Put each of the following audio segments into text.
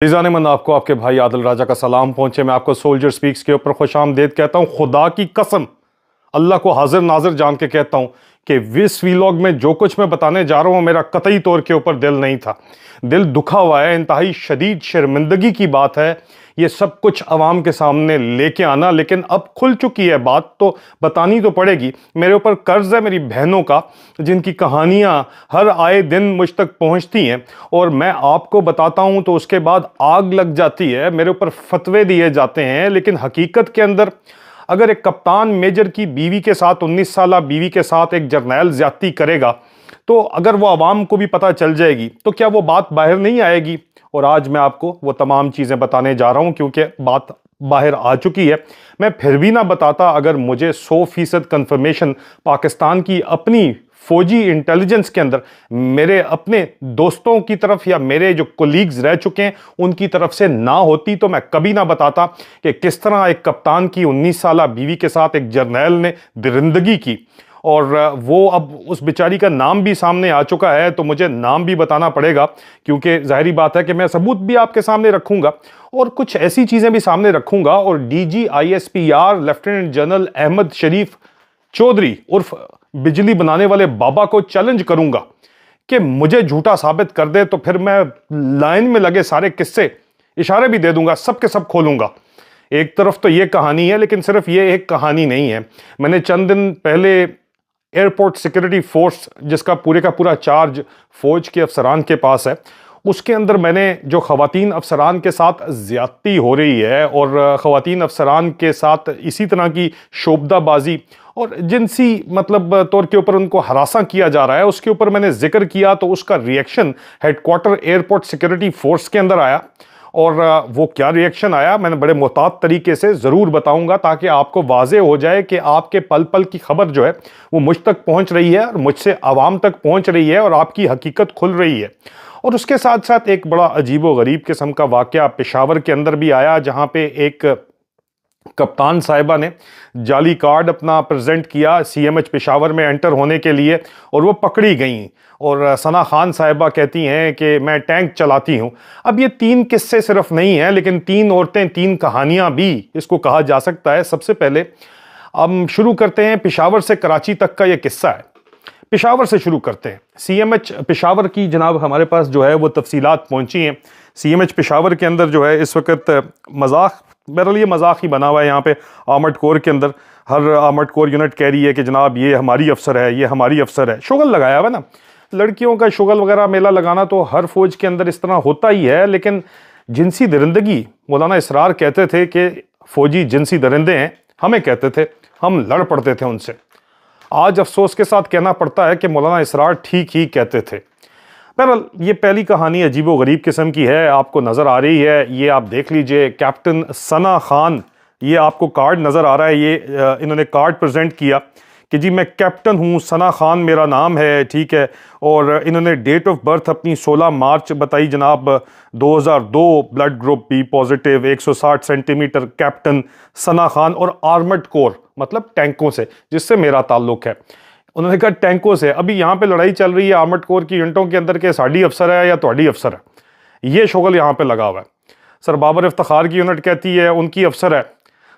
मन आपको आपके भाई आदिल राजा का सलाम पहुंचे। मैं आपको सोल्जर स्पीक्स के ऊपर खुश आमदेद कहता हूं। खुदा की कसम, अल्लाह को हाजिर नाजिर जान के कहता हूं कि इस वीलॉग में जो कुछ मैं बताने जा रहा हूं मेरा कतई तौर के ऊपर दिल नहीं था। दिल दुखा हुआ है, इंतहाई शदीद शर्मिंदगी की बात है ये सब कुछ अवाम के सामने लेके आना, लेकिन अब खुल चुकी है बात तो बतानी तो पड़ेगी। मेरे ऊपर कर्ज है मेरी बहनों का, जिनकी कहानियां हर आए दिन मुझ तक पहुंचती हैं और मैं आपको बताता हूं तो उसके बाद आग लग जाती है। मेरे ऊपर फतवे दिए जाते हैं, लेकिन हकीकत के अंदर अगर एक कप्तान मेजर की बीवी के साथ 19 साल बीवी के साथ एक जर्नैल ज्यादती करेगा तो अगर वो आवाम को भी पता चल जाएगी तो क्या वो बात बाहर नहीं आएगी। और आज मैं आपको वो तमाम चीजें बताने जा रहा हूं क्योंकि बात बाहर आ चुकी है। मैं फिर भी ना बताता अगर मुझे 100% कंफर्मेशन पाकिस्तान की अपनी फौजी इंटेलिजेंस के अंदर मेरे अपने दोस्तों की तरफ या मेरे जो कोलीग्स रह चुके हैं उनकी तरफ से ना होती, तो मैं कभी ना बताता कि किस तरह एक कप्तान की 19 साल बीवी के साथ एक जर्नैल ने दरिंदगी की। और वो अब उस बेचारी का नाम भी सामने आ चुका है तो मुझे नाम भी बताना पड़ेगा, क्योंकि जाहिर बात है कि मैं सबूत भी आपके सामने रखूंगा और कुछ ऐसी चीजें भी सामने रखूंगा। और DGISPR लेफ्टिनेंट जनरल अहमद शरीफ चौधरी उर्फ बिजली बनाने वाले बाबा को चैलेंज करूंगा कि मुझे झूठा साबित कर दे, तो फिर मैं लाइन में लगे सारे किस्से इशारे भी दे दूंगा, सब के सब खोलूंगा। एक तरफ तो ये कहानी है, लेकिन सिर्फ ये एक कहानी नहीं है। मैंने चंद दिन पहले एयरपोर्ट सिक्योरिटी फोर्स, जिसका पूरे का पूरा चार्ज फौज के अफसरान के पास है, उसके अंदर मैंने जो ख़वातीन अफसरान के साथ ज़्यादती हो रही है और ख़वातीन अफसरान के साथ इसी तरह की शोबदाबाजी और जिनसी मतलब तौर के ऊपर उनको हरासा किया जा रहा है, उसके ऊपर मैंने जिक्र किया तो उसका reaction headquarter airport security force के अंदर आया। और वो क्या रिएक्शन आया मैंने बड़े मोहतात तरीके से ज़रूर बताऊंगा, ताकि आपको वाज़े हो जाए कि आपके पल पल की खबर जो है वो मुझ तक पहुंच रही है और मुझसे आवाम तक पहुंच रही है और आपकी हकीकत खुल रही है। और उसके साथ साथ एक बड़ा अजीबो गरीब किस्म का वाक़या पेशावर के अंदर भी आया, जहां पे एक कप्तान साहिबा ने जाली कार्ड अपना प्रेजेंट किया CMH पेशावर में एंटर होने के लिए और वो पकड़ी गई। और सना खान साहिबा कहती हैं कि मैं टैंक चलाती हूं। अब ये 3 किस्से सिर्फ नहीं हैं, लेकिन 3 औरतें 3 कहानियां भी इसको कहा जा सकता है। सबसे पहले हम शुरू करते हैं पेशावर से कराची तक का ये किस्सा है। पेशावर से शुरू करते हैं। CMH पेशावर की जनाब हमारे पास जो है वो तफसीलात पहुंची हैं। CMH पेशावर के अंदर जो है इस वक्त मजाक, मेरे लिए मजाक ही बना हुआ है। यहाँ पे आर्मर्ड कोर के अंदर हर आर्मर्ड कोर यूनिट कह रही है कि जनाब ये हमारी अफसर है, ये हमारी अफसर है। शुगल लगाया हुआ ना, लड़कियों का शुगल वगैरह मेला लगाना तो हर फौज के अंदर इस तरह होता ही है। लेकिन जिनसी दरिंदगी, मौलाना इसरार कहते थे कि फौजी जिनसी दरिंदे हैं, हमें कहते थे, हम लड़ पड़ते थे उनसे। आज अफसोस के साथ कहना पड़ता है कि मौलाना इसरार ठीक ही कहते थे। बहरहाल ये पहली कहानी अजीबो गरीब किस्म की है, आपको नज़र आ रही है, ये आप देख लीजिए। कैप्टन सना खान, ये आपको कार्ड नज़र आ रहा है, ये इन्होंने कार्ड प्रेजेंट किया कि जी मैं कैप्टन हूँ, सना खान मेरा नाम है, ठीक है। और इन्होंने डेट ऑफ बर्थ अपनी 16 मार्च बताई जनाब 2002, blood group B positive, 160 centimetre, captain Sana Khan और आर्मर्ड कोर मतलब टैंकों से जिससे मेरा ताल्लुक है। उन्होंने कहा टैंकों से। अभी यहाँ पे लड़ाई चल रही है आर्मर्ड कोर की यूनिटों के अंदर के साड़ी अफसर है या तोड़ी अफसर है, ये शुगल यहाँ पे लगा हुआ है। सर बाबर इफ्तिखार की यूनिट कहती है उनकी अफसर है।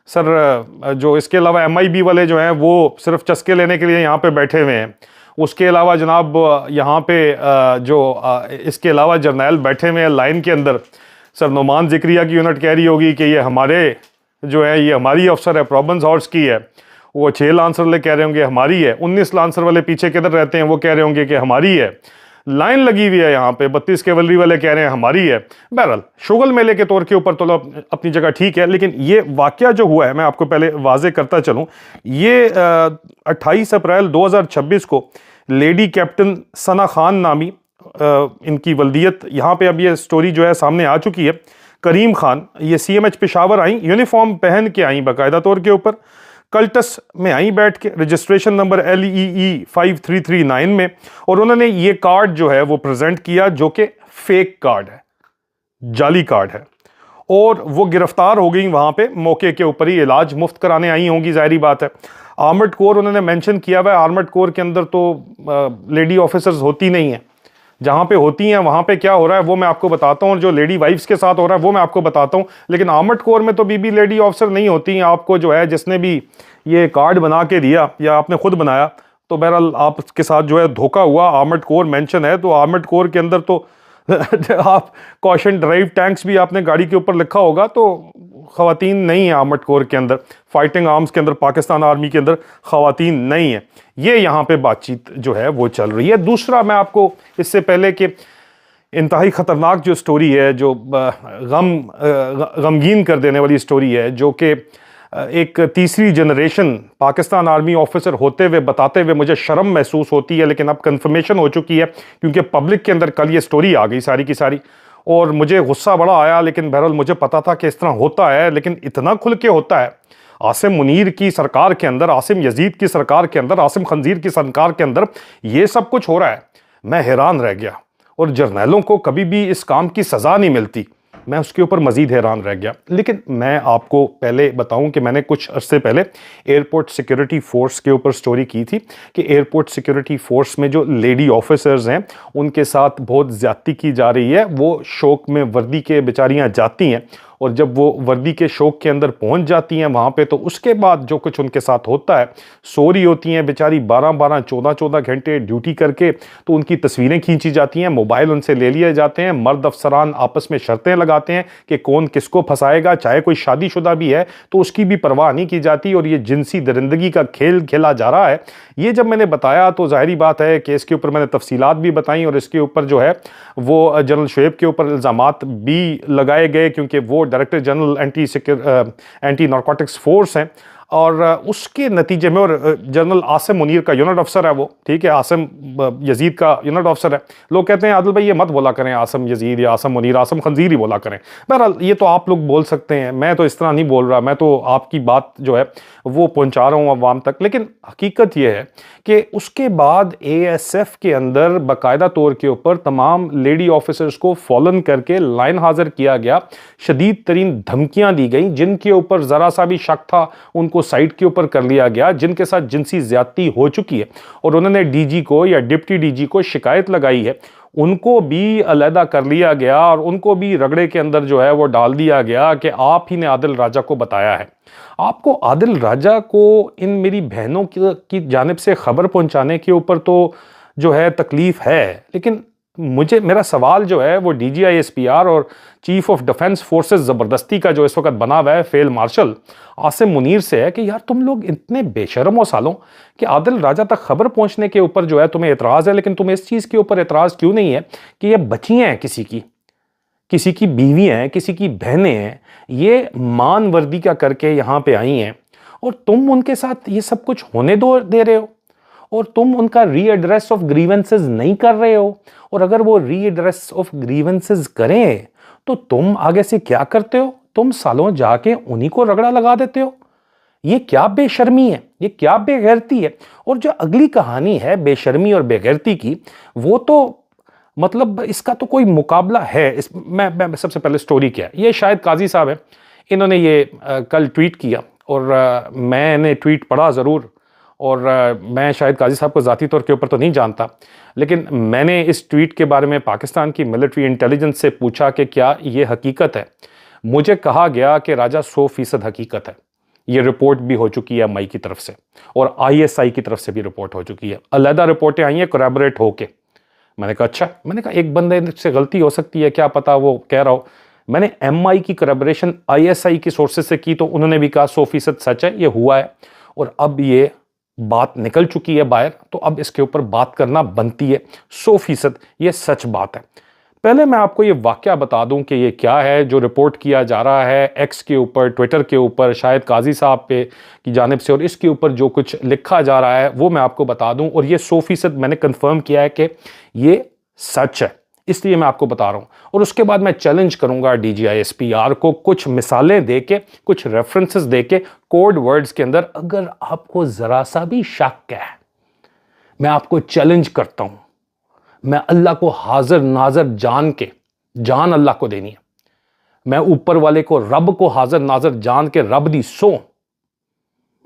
सर जो इसके अलावा MIB वाले जो हैं वो सिर्फ चस्के लेने के लिए यहाँ पे बैठे हुए हैं। उसके अलावा जनाब यहाँ पे इसके अलावा जर्नैल बैठे हुए हैं लाइन के अंदर। सर नुमान जिक्रिया की यूनिट कह रही होगी कि ये हमारे जो है ये हमारी अफसर है, प्रॉबंस हॉर्स की है। वो 6 लांसर वाले कह रहे होंगे हमारी है, 19 लांसर वाले पीछे किधर रहते हैं वो कह रहे होंगे कि हमारी है। लाइन लगी हुई है यहाँ पे, 32 कैवलरी वाले कह रहे हैं हमारी है। बहरहाल शुगल मेले के तौर के ऊपर तो अपनी जगह ठीक है, लेकिन ये वाकया जो हुआ है मैं आपको पहले वाजे करता चलूँ। ये 28 अप्रैल 2026 को लेडी कैप्टन सना खान नामी इनकी वल्दियत, यहाँ पे अब ये स्टोरी जो है सामने आ चुकी है। करीम खान ये CMH पेशावर आई, यूनिफॉर्म पहन के आई बाकायदा तौर के ऊपर, कल्टस में आई बैठ के, रजिस्ट्रेशन नंबर LEE 5339 में। और उन्होंने ये कार्ड जो है वो प्रेजेंट किया जो कि फेक कार्ड है, जाली कार्ड है। और वो गिरफ्तार हो गई वहां पे मौके के ऊपर ही, इलाज मुफ्त कराने आई होंगी, जाहिर बात है। आर्मर्ड कोर उन्होंने मेंशन किया हुआ है, आर्मर्ड कोर के अंदर तो लेडी ऑफिसर्स होती नहीं है, जहाँ पे होती हैं वहाँ पे क्या हो रहा है वो मैं आपको बताता हूँ, और जो लेडी वाइफ्स के साथ हो रहा है वो मैं आपको बताता हूँ। लेकिन आर्मड कोर में तो बीबी लेडी ऑफिसर नहीं होती हैं। आपको जो है जिसने भी ये कार्ड बना के दिया या आपने खुद बनाया, तो बहरहाल आपके साथ जो है धोखा हुआ। आर्मड कोर मेंशन है, तो आर्मड कोर के अंदर तो आप कॉशन ड्राइव टैंक्स भी आपने गाड़ी के ऊपर लिखा होगा, तो खवातीन नहीं है आर्मड कोर के अंदर, फाइटिंग आर्म्स के अंदर पाकिस्तान आर्मी के अंदर खवातीन नहीं है। ये यहाँ पे बातचीत जो है वो चल रही है। दूसरा, मैं आपको इससे पहले कि इंतहाई ख़तरनाक जो स्टोरी है, जो गमगीन कर देने वाली स्टोरी है, जो कि एक तीसरी जनरेशन पाकिस्तान आर्मी ऑफिसर होते हुए बताते हुए मुझे शर्म महसूस होती है, लेकिन अब कंफर्मेशन हो चुकी है क्योंकि पब्लिक के अंदर कल ये स्टोरी आ गई सारी की सारी, और मुझे गुस्सा बड़ा आया। लेकिन बहरहाल मुझे पता था कि इस तरह होता है, लेकिन इतना खुल के होता है। आसिम मुनीर की सरकार के अंदर, आसिम यजीद की सरकार के अंदर, आसिम खंजीर की सरकार के अंदर ये सब कुछ हो रहा है। मैं हैरान रह गया, और जर्नैलों को कभी भी इस काम की सज़ा नहीं मिलती, मैं उसके ऊपर मजीद हैरान रह गया। लेकिन मैं आपको पहले बताऊं कि मैंने कुछ अरसे पहले एयरपोर्ट सिक्योरिटी फोर्स के ऊपर स्टोरी की थी कि एयरपोर्ट सिक्योरिटी फोर्स में जो लेडी ऑफिसर्स हैं उनके साथ बहुत ज़्यादती की जा रही है। वो शौक में वर्दी के बेचारियां जाती हैं, और जब वो वर्दी के शौक के अंदर पहुंच जाती हैं वहाँ पे, तो उसके बाद जो कुछ उनके साथ होता है, सो रही होती हैं बेचारी 12-12, 14-14 घंटे ड्यूटी करके, तो उनकी तस्वीरें खींची जाती हैं, मोबाइल उनसे ले लिए जाते हैं। मर्द अफसरान आपस में शर्तें लगाते हैं कि कौन किसको फंसाएगा, चाहे कोई शादीशुदा भी है तो उसकी भी परवाह नहीं की जाती, और ये जिनसी दरिंदगी का खेल खेला जा रहा है। ये जब मैंने बताया तो जाहिर बात है कि इसके ऊपर मैंने तफसीलात भी बताई, और इसके ऊपर जो है वो जनरल शोएब के ऊपर इल्ज़ामात भी लगाए गए, क्योंकि वो director general anti narcotics force हैं, और उसके नतीजे में, और जनरल आसिम मुनीर का यूनिट अफसर है वो, ठीक है, आसिम यजीद का यूनिट अफसर है। लोग कहते हैं आदिल भाई ये मत बोला करें आसिम यजीद या आसिम मुनीर, आसिम खंजीर ही बोला करें। बहरहाल ये तो आप लोग बोल सकते हैं, मैं तो इस तरह नहीं बोल रहा, मैं तो आपकी बात जो है वो पहुंचा रहा हूं अवाम तक। लेकिन हकीकत यह है कि उसके बाद ASF के अंदर बाकायदा तौर के ऊपर तमाम लेडी ऑफिसर्स को फॉलन करके लाइन हाजिर किया गया, शदीद तरीन धमकियां दी गई, जिनके ऊपर ज़रा सा भी शक था उनको साइट के ऊपर कर लिया गया, जिनके साथ जिनसी ज्यादती हो चुकी है और उन्होंने DG को या डिप्टी DG को शिकायत लगाई है, उनको भी अलहदा कर लिया गया, और उनको भी रगड़े के अंदर जो है वो डाल दिया गया कि आप ही ने आदिल राजा को बताया है। आपको आदिल राजा को इन मेरी बहनों की जानिब से खबर पहुंचाने के ऊपर तो जो है तकलीफ है, लेकिन मेरा सवाल जो है वो DGI-SPR और चीफ ऑफ डिफेंस फोर्सेस ज़बरदस्ती का जो इस वक्त बना हुआ है फेल मार्शल आसिम मुनीर से है कि यार तुम लोग इतने बेशर्म हो सालों कि आदिल राजा तक खबर पहुंचने के ऊपर जो है तुम्हें एतराज़ है, लेकिन तुम्हें इस चीज़ के ऊपर एतराज़ क्यों नहीं है कि ये बच्चियाँ हैं, किसी की बीवी हैं, किसी की बहनें हैं, ये मान वर्दी का करके यहाँ पे आई हैं, और तुम उनके साथ ये सब कुछ होने दे रहे हो, और तुम उनका रीएड्रेस ऑफ ग्रीवेंसेस नहीं कर रहे हो। और अगर वो रीएड्रेस ऑफ ग्रीवेंसेस करें तो तुम आगे से क्या करते हो? तुम सालों जाके उन्हीं को रगड़ा लगा देते हो। ये क्या बेशर्मी है, ये क्या बेगैरती है। और जो अगली कहानी है बेशर्मी और बेगैरती की, वो तो मतलब इसका तो कोई मुकाबला है। मैं सबसे पहले स्टोरी क्या है, ये शायद काजी साहब है, इन्होंने ये कल ट्वीट किया, और मैंने ट्वीट पढ़ा ज़रूर, और मैं शायद काजी साहब को ज़ाती तौर के ऊपर तो नहीं जानता, लेकिन मैंने इस ट्वीट के बारे में पाकिस्तान की मिलिट्री इंटेलिजेंस से पूछा कि क्या ये हकीकत है। मुझे कहा गया कि राजा 100% हकीकत है। ये रिपोर्ट भी हो चुकी है MI की तरफ से, और ISI की तरफ से भी रिपोर्ट हो चुकी है, अलहदा रिपोर्टें आई हैं कोरैबोरेट होके। मैंने कहा अच्छा, मैंने कहा एक बंदे से गलती हो सकती है, क्या पता वो कह रहा हो। मैंने MI की कोरैबोरेशन ISI की सोर्सेज से की, तो उन्होंने भी कहा 100% सच है, ये हुआ है, और अब ये बात निकल चुकी है बाहर, तो अब इसके ऊपर बात करना बनती है। 100% ये सच बात है। पहले मैं आपको ये वाकया बता दूं कि ये क्या है जो रिपोर्ट किया जा रहा है X के ऊपर, ट्विटर के ऊपर, शायद काजी साहब पे की जानिब से, और इसके ऊपर जो कुछ लिखा जा रहा है वो मैं आपको बता दूं, और ये 100% मैंने कंफर्म किया है कि ये सच है, इसलिए मैं आपको बता रहा हूं। और उसके बाद मैं चैलेंज करूंगा DGI-SPR को कुछ मिसालें देके, कुछ रेफरेंसेस देके, कोड वर्ड्स के अंदर, अगर आपको जरा सा भी शक है, मैं आपको चैलेंज करता हूं। मैं अल्लाह को हाजिर नाजर जान के, जान अल्लाह को देनी है, मैं ऊपर वाले को, रब को हाजिर नाजर जान के, रब दी सो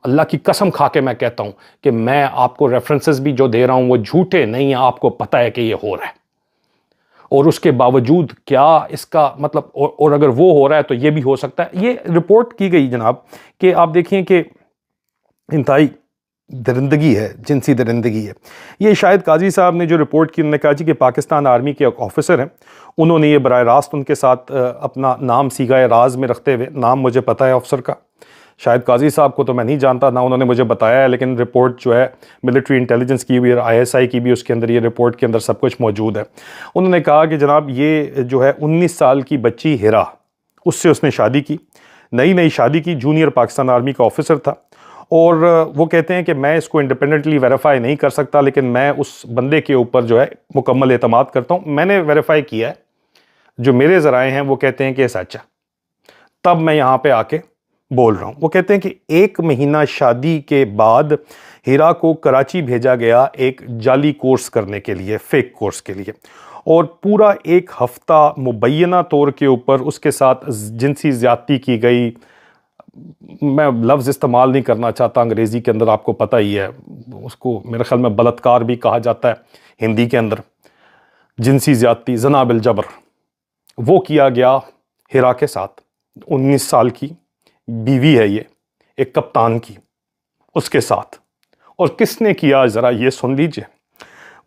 अल्लाह की कसम खा के मैं कहता हूं कि मैं आपको रेफरेंसेस भी जो दे रहा हूं वो झूठे नहीं है, आपको पता है कि ये हो रहा है। और उसके बावजूद क्या इसका मतलब, और अगर वो हो रहा है तो ये भी हो सकता है। ये रिपोर्ट की गई जनाब कि आप देखिए कि इंतहाई दरिंदगी है, जिनसी दरिंदगी है। ये शायद काजी साहब ने जो रिपोर्ट की, उन्होंने कहा जी कि पाकिस्तान आर्मी के एक ऑफिसर हैं, उन्होंने ये बराह रास्त उनके साथ अपना नाम सीगाए राज में रखते हुए, नाम मुझे पता है ऑफिसर का, शायद काजी साहब को तो मैं नहीं जानता, ना उन्होंने मुझे बताया है, लेकिन रिपोर्ट जो है मिलिट्री इंटेलिजेंस की भी और ISI की भी, उसके अंदर ये रिपोर्ट के अंदर सब कुछ मौजूद है। उन्होंने कहा कि जनाब ये जो है 19 साल की बच्ची हिरा, उससे उसने शादी की, नई नई शादी की, जूनियर पाकिस्तान आर्मी का ऑफिसर था। और वो कहते हैं कि मैं इसको इंडिपेंडेंटली वेरीफाई नहीं कर सकता, लेकिन मैं उस बंदे के ऊपर जो है मुकम्मल एतमाद करता हूँ, मैंने वेरीफाई किया है, जो मेरे ज़राए हैं वो कहते हैं कि सच है, तब मैं यहाँ पे आके बोल रहा हूँ। वो कहते हैं कि 1 महीना शादी के बाद हीरा को कराची भेजा गया एक जाली कोर्स करने के लिए, फेक कोर्स के लिए, और पूरा 1 हफ्ता मुबैना तौर के ऊपर उसके साथ जिनसी ज्यादती की गई। मैं लफ्ज़ इस्तेमाल नहीं करना चाहता, अंग्रेज़ी के अंदर आपको पता ही है, उसको मेरे ख्याल में बलात्कार भी कहा जाता है हिंदी के अंदर, जिनसी ज्यादती, ज़ना बिल जबर, वो किया गया हिरा के साथ। 19 साल की बीवी है ये, एक कप्तान की, उसके साथ। और किसने किया, ज़रा ये सुन लीजिए।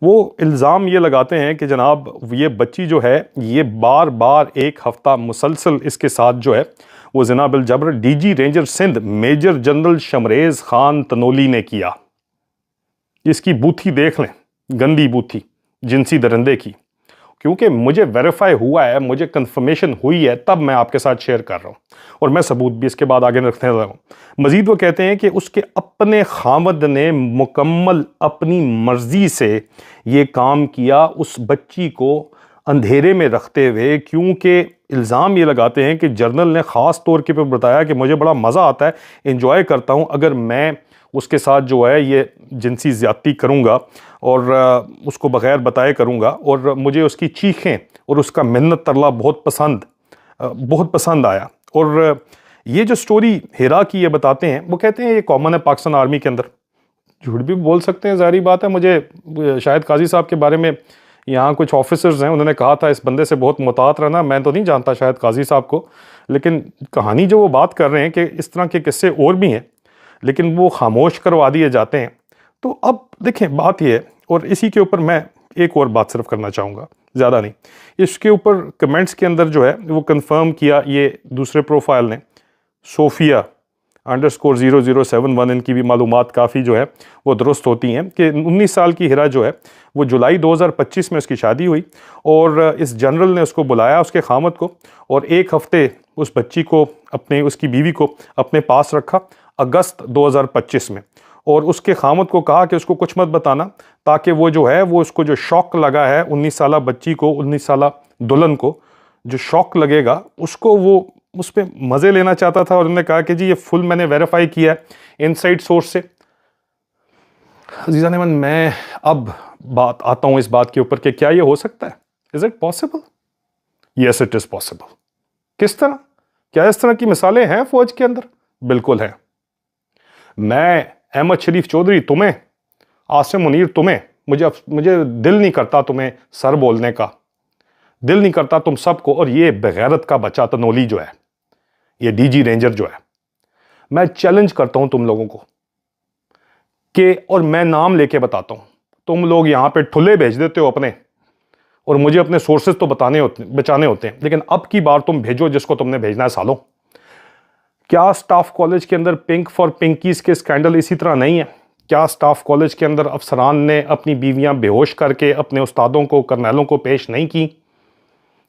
वो इल्ज़ाम ये लगाते हैं कि जनाब ये बच्ची जो है, ये बार बार 1 हफ्ता मुसलसल इसके साथ जो है वो ज़ना बिल जबर DG ranger Sindh major general Shamrez Khan Tanoli ने किया। इसकी बूथी देख लें, गंदी बूथी जिनसी दरिंदे की। क्योंकि मुझे वेरीफाई हुआ है, मुझे कंफर्मेशन हुई है, तब मैं आपके साथ शेयर कर रहा हूँ, और मैं सबूत भी इसके बाद आगे रखने लगा हूँ। मजीद वो कहते हैं कि उसके अपने खामद ने मुकम्मल अपनी मर्जी से ये काम किया, उस बच्ची को अंधेरे में रखते हुए, क्योंकि इल्ज़ाम ये लगाते हैं कि जर्नल ने ख़ास तौर के पे बताया कि मुझे बड़ा मज़ा आता है, इंजॉय करता हूँ अगर मैं उसके साथ जो है ये जिनसी ज़्यादती करूँगा और उसको बग़ैर बताए करूँगा, और मुझे उसकी चीखें और उसका मिन्नत तरला बहुत पसंद आया। और ये जो स्टोरी हिरा की ये बताते हैं, वो कहते हैं ये कॉमन है पाकिस्तान आर्मी के अंदर, झूठ भी बोल सकते हैं, ज़ाहिर बात है। मुझे शायद काजी साहब के बारे में यहाँ कुछ ऑफिसर्स हैं, उन्होंने कहा था इस बंदे से बहुत मुतात रहना, मैं तो नहीं जानता शायद काजी साहब को, लेकिन कहानी जो वो बात कर रहे हैं कि इस तरह के किस्से और भी हैं, लेकिन वो खामोश करवा दिए जाते हैं। तो अब देखें बात ये है, और इसी के ऊपर मैं एक और बात सिर्फ करना चाहूँगा, ज़्यादा नहीं। इसके ऊपर कमेंट्स के अंदर जो है वो कंफर्म किया ये दूसरे प्रोफाइल ने, सोफिया _0071, इनकी भी मालूमात काफ़ी जो है वो दुरुस्त होती हैं कि 19 साल की हिरा जो है वो जुलाई 2025 में उसकी शादी हुई, और इस जनरल ने उसको बुलाया, उसके खामद को, और 1 हफ्ते उस बच्ची को, उसकी बीवी को अपने पास रखा अगस्त 2025 में, और उसके खामद को कहा कि उसको कुछ मत बताना, ताकि वो जो है वो उसको जो शौक लगा है 19 साला बच्ची को, 19 साला दुल्हन को जो शौक लगेगा उसको वो उस पर मज़े लेना चाहता था। और उन्होंने कहा कि जी ये फुल मैंने वेरीफाई किया है इनसाइड सोर्स से। अजीज़ान नेमन, मैं अब बात आता हूँ इस बात के ऊपर कि क्या ये हो सकता है, is it possible? Yes it is possible. किस तरह? क्या इस तरह की मिसालें हैं फौज के अंदर? बिल्कुल है। मैं अहमद शरीफ चौधरी तुम्हें, आसिम मुनीर तुम्हें, मुझे दिल नहीं करता तुम्हें सर बोलने का, दिल नहीं करता तुम सबको, और ये बेगैरत का बच्चा तनोली जो है, ये DG रेंजर जो है, मैं चैलेंज करता हूं तुम लोगों को कि, और मैं नाम लेके बताता हूं, तुम लोग यहां पे ठुल्ले भेज देते हो अपने, और मुझे अपने सोर्सेज तो बचाने होते हैं, लेकिन अब की बार तुम भेजो जिसको तुमने भेजना है सालों। क्या स्टाफ कॉलेज के अंदर पिंक फॉर पिंकीज के स्कैंडल इसी तरह नहीं है? क्या स्टाफ कॉलेज के अंदर अफसरान ने अपनी बीवियां बेहोश करके अपने उस्तादों को, करनैलों को पेश नहीं की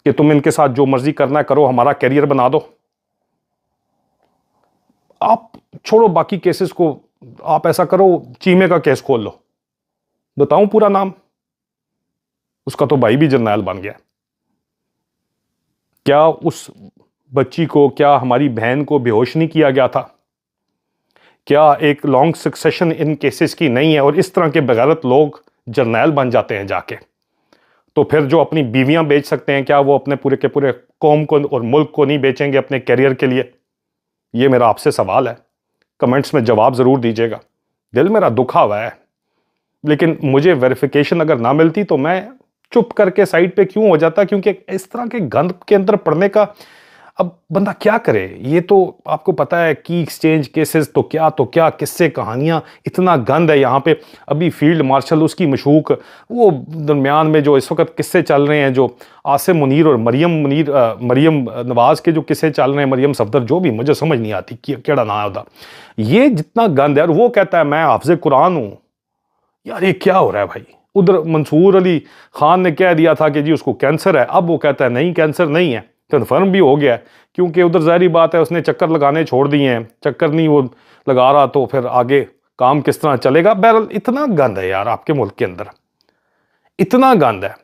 कि तुम इनके साथ जो मर्जी करना करो, हमारा कैरियर बना दो? आप छोड़ो बाकी केसेस को, आप ऐसा करो चीमे का केस खोल लो, बताऊं पूरा नाम, उसका तो भाई भी जर्नैल बन गया। क्या उस बच्ची को, क्या हमारी बहन को बेहोश नहीं किया गया था? क्या एक लॉन्ग सक्सेशन इन केसेस की नहीं है, और इस तरह के बेगैरत लोग जर्नैल बन जाते हैं जाके? तो फिर जो अपनी बीवियां बेच सकते हैं, क्या वो अपने पूरे के पूरे कौम को और मुल्क को नहीं बेचेंगे अपने कैरियर के लिए? ये मेरा आपसे सवाल है, कमेंट्स में जवाब ज़रूर दीजिएगा। दिल मेरा दुखा हुआ है, लेकिन मुझे वेरिफिकेशन अगर ना मिलती तो मैं चुप करके साइड पे क्यों हो जाता है? क्योंकि इस तरह के गंद के अंदर पड़ने का अब बंदा क्या करे? ये तो आपको पता है की एक्सचेंज केसेस तो क्या किस्से कहानियां, इतना गंद है यहाँ पे। अभी फील्ड मार्शल उसकी मशूक, वो दरमियान में जो इस वक्त किस्से चल रहे हैं, जो आसिम मुनीर और मरियम नवाज के जो किस्से चल रहे हैं, मरियम सफदर, जो भी मुझे समझ नहीं आती केड़ा ना होता, ये जितना गंद है। और वो कहता है मैं हाफिज कुरान हूँ। यार ये क्या हो रहा है भाई? उधर मंसूर अली खान ने कह दिया था कि जी उसको कैंसर है, अब वो कहता है नहीं कैंसर नहीं है, कन्फर्म भी हो गया है। क्योंकि उधर ज़ाहिरी बात है उसने चक्कर लगाने छोड़ दिए हैं, चक्कर नहीं वो लगा रहा, तो फिर आगे काम किस तरह चलेगा? बहरहाल इतना गंद है यार आपके मुल्क के अंदर, इतना गंद है।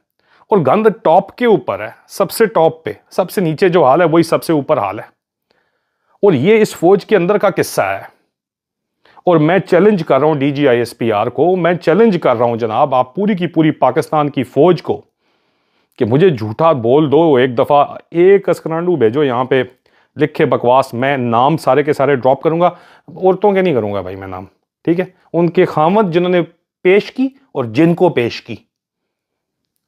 और गंद टॉप के ऊपर है, सबसे टॉप पे। सबसे नीचे जो हाल है वही सबसे ऊपर हाल है। और ये इस फौज के अंदर का किस्सा है। और मैं चैलेंज कर रहा हूं DGISPR को, मैं चैलेंज कर रहा हूं जनाब, आप पूरी की पूरी पाकिस्तान की फौज को, कि मुझे झूठा बोल दो एक दफ़ा, एक अस्करांडू भेजो यहाँ पे लिखे बकवास, मैं नाम सारे के सारे ड्रॉप करूंगा। औरतों के नहीं करूंगा भाई मैं नाम, ठीक है? उनके खामद जिन्होंने पेश की और जिनको पेश की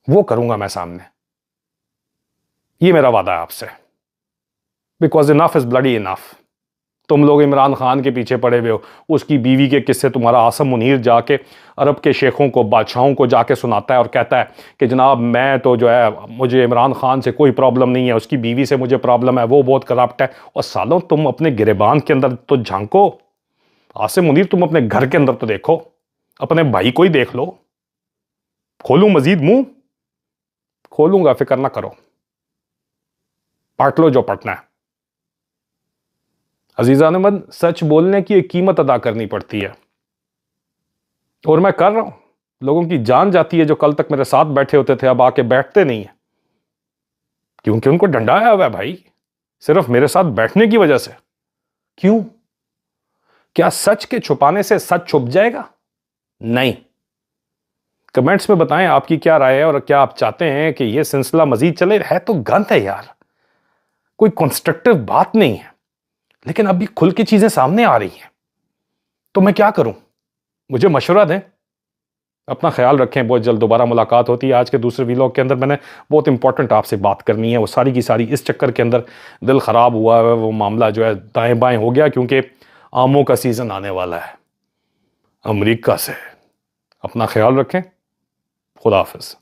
वो करूंगा मैं सामने। ये मेरा वादा है आपसे, because enough is bloody enough. तुम लोग इमरान खान के पीछे पड़े हुए हो, उसकी बीवी के किस्से तुम्हारा आसम मुनीर जाके अरब के शेखों को, बादशाहों को जाके सुनाता है और कहता है कि जनाब मैं तो जो है, मुझे इमरान खान से कोई प्रॉब्लम नहीं है, उसकी बीवी से मुझे प्रॉब्लम है, वो बहुत करप्ट है। और सालों तुम अपने गिरेबान के अंदर तो झांको, आसिम मुनीर तुम अपने घर के अंदर तो देखो, अपने भाई को ही देख लो। खोलूं मजीद मुंह? खोलूंगा, फिक्र ना करो, पाट लो जो पटना है। अजीज़ान अहमद, सच बोलने की एक कीमत अदा करनी पड़ती है, और मैं कर रहा हूं। लोगों की जान जाती है जो कल तक मेरे साथ बैठे होते थे, अब आके बैठते नहीं है, क्योंकि उनको डंडाया हुआ है भाई, सिर्फ मेरे साथ बैठने की वजह से। क्यों? क्या सच के छुपाने से सच छुप जाएगा? नहीं। कमेंट्स में बताएं आपकी क्या राय है, और क्या आप चाहते हैं कि यह सिलसिला मजीद चले? है तो गंद है यार, कोई कंस्ट्रक्टिव बात नहीं है, लेकिन अभी खुल की चीजें सामने आ रही हैं, तो मैं क्या करूं? मुझे मशवरा दें। अपना ख्याल रखें, बहुत जल्द दोबारा मुलाकात होती है। आज के दूसरे व्लॉग के अंदर मैंने बहुत इंपॉर्टेंट आपसे बात करनी है, वो सारी की सारी इस चक्कर के अंदर दिल ख़राब हुआ है, वो मामला जो है दाएं बाएं हो गया, क्योंकि आमों का सीज़न आने वाला है अमेरिका से। अपना ख्याल रखें, खुदा हाफिज़।